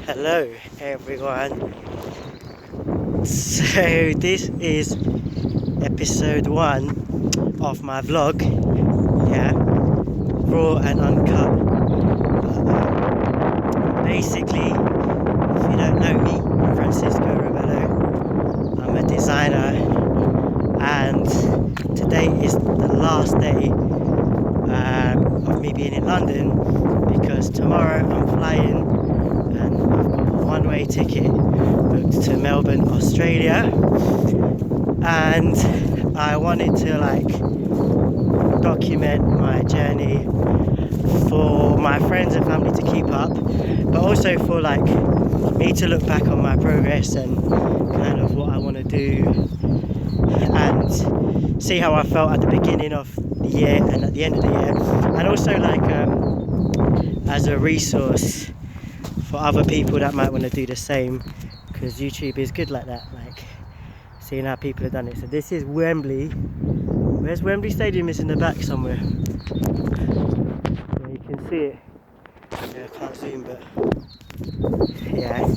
Hello everyone. So this is episode 1 of my vlog. Yeah, raw and uncut. Basically, if you don't know me, I'm a designer, and today is the last day of me being in London because tomorrow I'm flying and I've got a one-way ticket booked to Melbourne, Australia, and I wanted to document my journey for my friends and family to keep up, but also for me to look back on my progress and kind of what I want to do and see how I felt at the beginning of the year and at the end of the year, and also as a resource for other people that might want to do the same, because YouTube is good like that, seeing how people have done it. So this is Wembley. Where's Wembley Stadium? Is in the back somewhere. Yeah, you can see it. Yeah, I can't zoom, but yeah.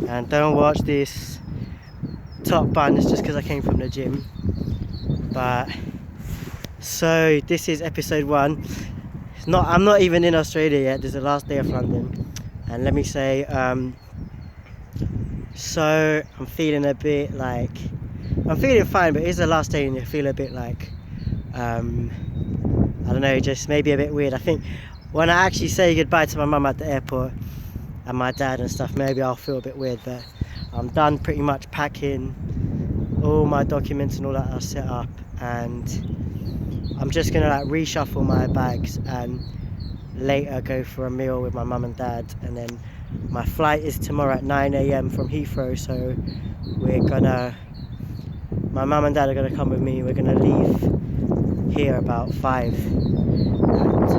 And don't watch this top bun, it's just because I came from the gym. But so this is episode 1. I'm not even in Australia yet. This is the last day of London, and let me say, so I'm feeling a bit I'm feeling fine, but it's the last day and you feel a bit I don't know, just maybe a bit weird. I think when I actually say goodbye to my mum at the airport and my dad and stuff, maybe I'll feel a bit weird, but I'm done pretty much packing. All my documents and all that are set up, and I'm just gonna reshuffle my bags and later go for a meal with my mum and dad. And then my flight is tomorrow at 9 a.m. from Heathrow, so my mum and dad are gonna come with me. We're gonna leave here about 5, and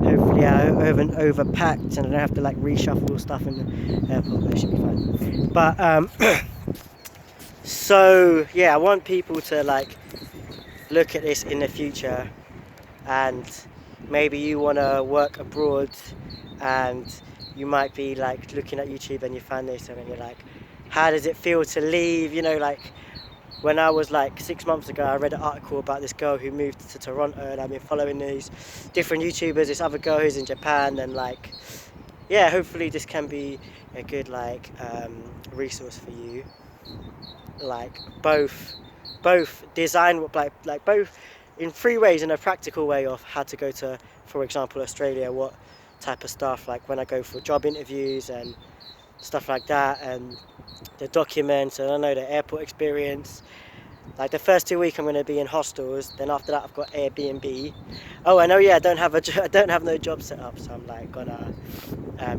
hopefully I haven't overpacked and I don't have to reshuffle stuff in the airport, but it should be fine. But so yeah, I want people to look at this in the future, and maybe you want to work abroad and you might be looking at YouTube and you find this and you're how does it feel to leave? When I was 6 months ago, I read an article about this girl who moved to Toronto, and I've been following these different YouTubers, this other girl who's in Japan, and yeah, hopefully this can be a good resource for you, both design both in 3 ways, in a practical way of how to go to, for example, Australia, what type of stuff, when I go for job interviews and stuff like that, and the documents, and I know the airport experience. The first 2 weeks I'm going to be in hostels, then after that I've got Airbnb. Oh, I know, yeah, I don't have no job set up, so I'm gonna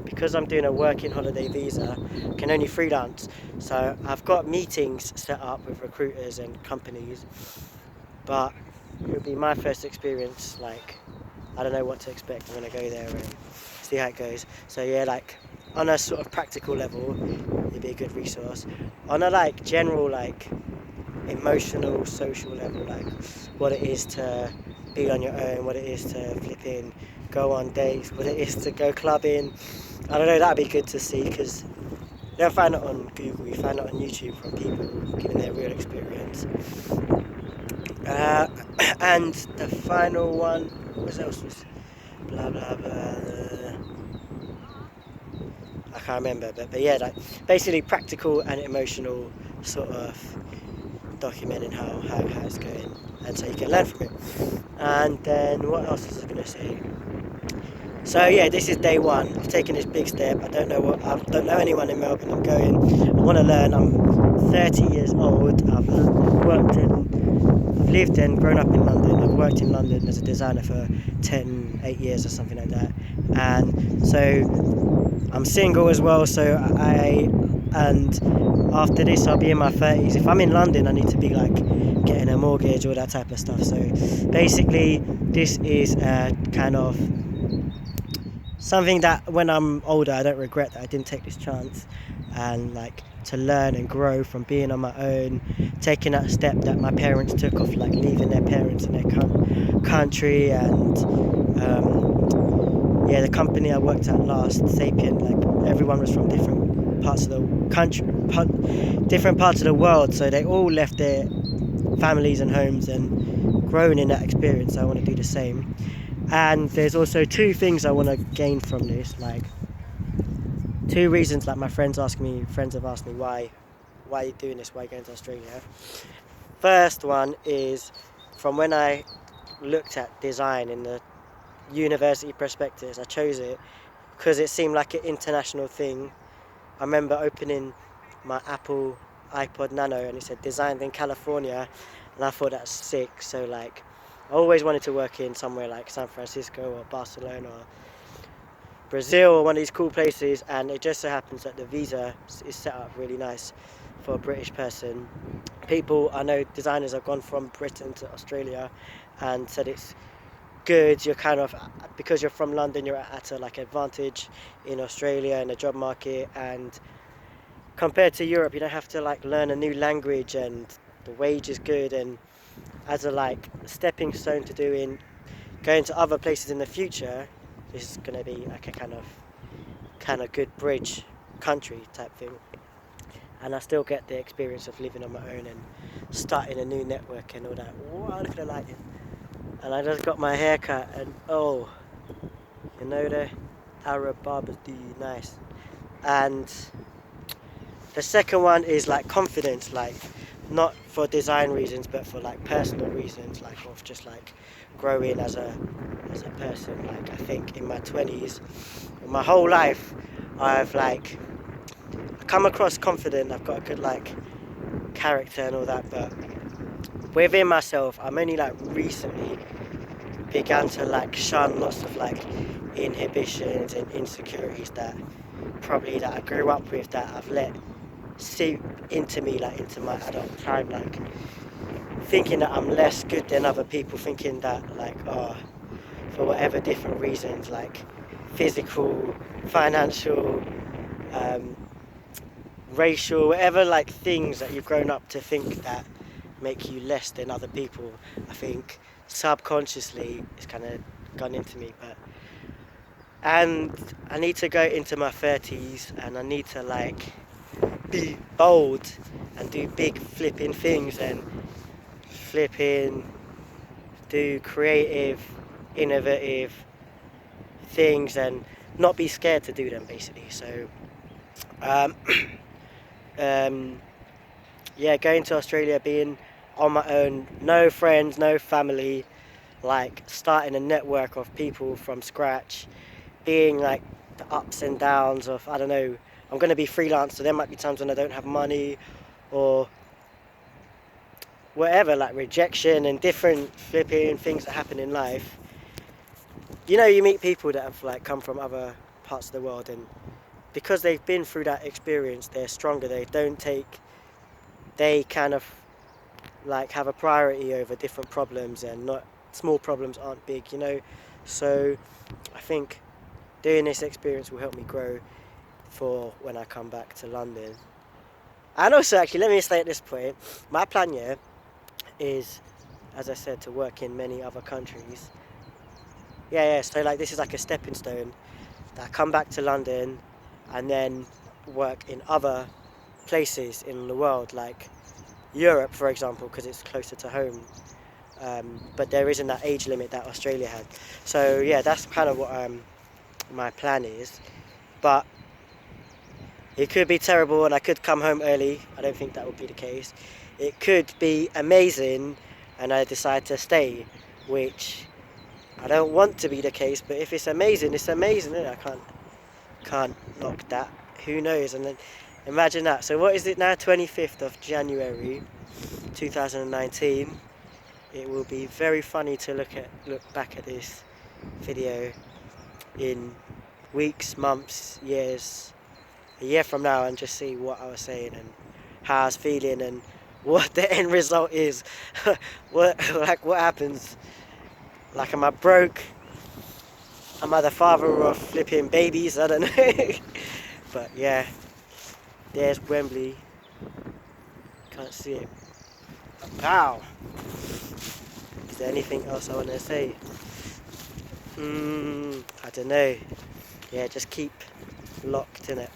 because I'm doing a working holiday visa, I can only freelance, so I've got meetings set up with recruiters and companies, but it'll be my first experience. I don't know what to expect. I'm gonna go there and see how it goes. So yeah, on a sort of practical level, it'd be a good resource. On a general emotional, social level, what it is to be on your own, what it is to flip in, go on dates, what it is to go clubbing, I don't know, that'd be good to see, because you don't find it on Google, you find it on YouTube from people giving their real experience. And the final one, what else was blah blah blah, I can't remember, but yeah, basically practical and emotional sort of documenting how it's going, and so you can learn from it. And then what else was I going to say? So yeah, this is day 1. I've taken this big step. I don't know anyone in Melbourne. I'm going. I want to learn. I'm 30 years old. I've lived and grown up in London. I've worked in London as a designer for 8 years or something like that. And so I'm single as well. So and after this I'll be in my 30s. If I'm in London, I need to be getting a mortgage, all that type of stuff. So basically this is kind of something that when I'm older I don't regret that I didn't take this chance, and to learn and grow from being on my own, taking that step that my parents took of leaving their parents in their country, and yeah, the company I worked at last, Sapient, like everyone was from different parts of the country, different parts of the world, so they all left their families and homes and grown in that experience. So I want to do the same. And there's also two things I want to gain from this, like two reasons. Like my friends have asked me why are you doing this, why are you going to Australia. First one is from when I looked at design in the university prospectus, I chose it because it seemed like an international thing. I remember opening my Apple iPod Nano and it said designed in California, and I thought that's sick. So like I always wanted to work in somewhere like San Francisco or Barcelona or Brazil or one of these cool places, and it just so happens that the visa is set up really nice for a British person. People, I know designers have gone from Britain to Australia and said it's good. You're kind of, because you're from London, you're at a like advantage in Australia in the job market, and compared to Europe you don't have to like learn a new language, and the wage is good, and as a like stepping stone to doing going to other places in the future, this is going to be like a kind of good bridge country type thing. And I still get the experience of living on my own and starting a new network and all that. Wow, look at the lighting. And I just got my hair cut, and oh, you know, the Arab barbers do you nice. And the second one is like confidence, like not for design reasons but for like personal reasons, like of just like growing as a person. Like I think in my 20s, my whole life, I've like come across confident, I've got a good like character and all that, but within myself I'm only like recently began to like shun lots of like inhibitions and insecurities that I grew up with, that I've let seep into me, like into my adult time, like thinking that I'm less good than other people, thinking that like, oh, for whatever different reasons, like physical, financial, um, racial, whatever like things that you've grown up to think that make you less than other people, I think subconsciously it's kind of gone into me. But and I need to go into my 30s and I need to like be bold and do big flipping things and flipping do creative, innovative things and not be scared to do them, basically. So um, yeah, going to Australia, being on my own, no friends, no family, like starting a network of people from scratch, being like the ups and downs of, I don't know, I'm going to be freelance, so there might be times when I don't have money or whatever, like rejection and different flipping things that happen in life. You know, you meet people that have like come from other parts of the world, and because they've been through that experience, they're stronger. They kind of like have a priority over different problems, and not small problems aren't big, you know. So I think doing this experience will help me grow for when I come back to London. And also, actually, let me say at this point, my plan here is, as I said, to work in many other countries. Yeah, so like this is like a stepping stone, that I come back to London and then work in other places in the world, like Europe, for example, because it's closer to home. But there isn't that age limit that Australia had. So yeah, that's kind of what my plan is. But it could be terrible and I could come home early. I don't think that would be the case. It could be amazing and I decide to stay, which I don't want to be the case, but if it's amazing, it's amazing, isn't it? I can't knock that. Who knows? And then imagine that. So what is it now? 25th of January 2019. It will be very funny to look back at this video in weeks, months, years, a year from now, and just see what I was saying and how I was feeling and what the end result is. what happens. Like, am I broke? Am I the father of flipping babies? I don't know. But yeah, there's Wembley. Can't see it. Wow. Is there anything else I want to say? I don't know. Yeah, just keep locked in it.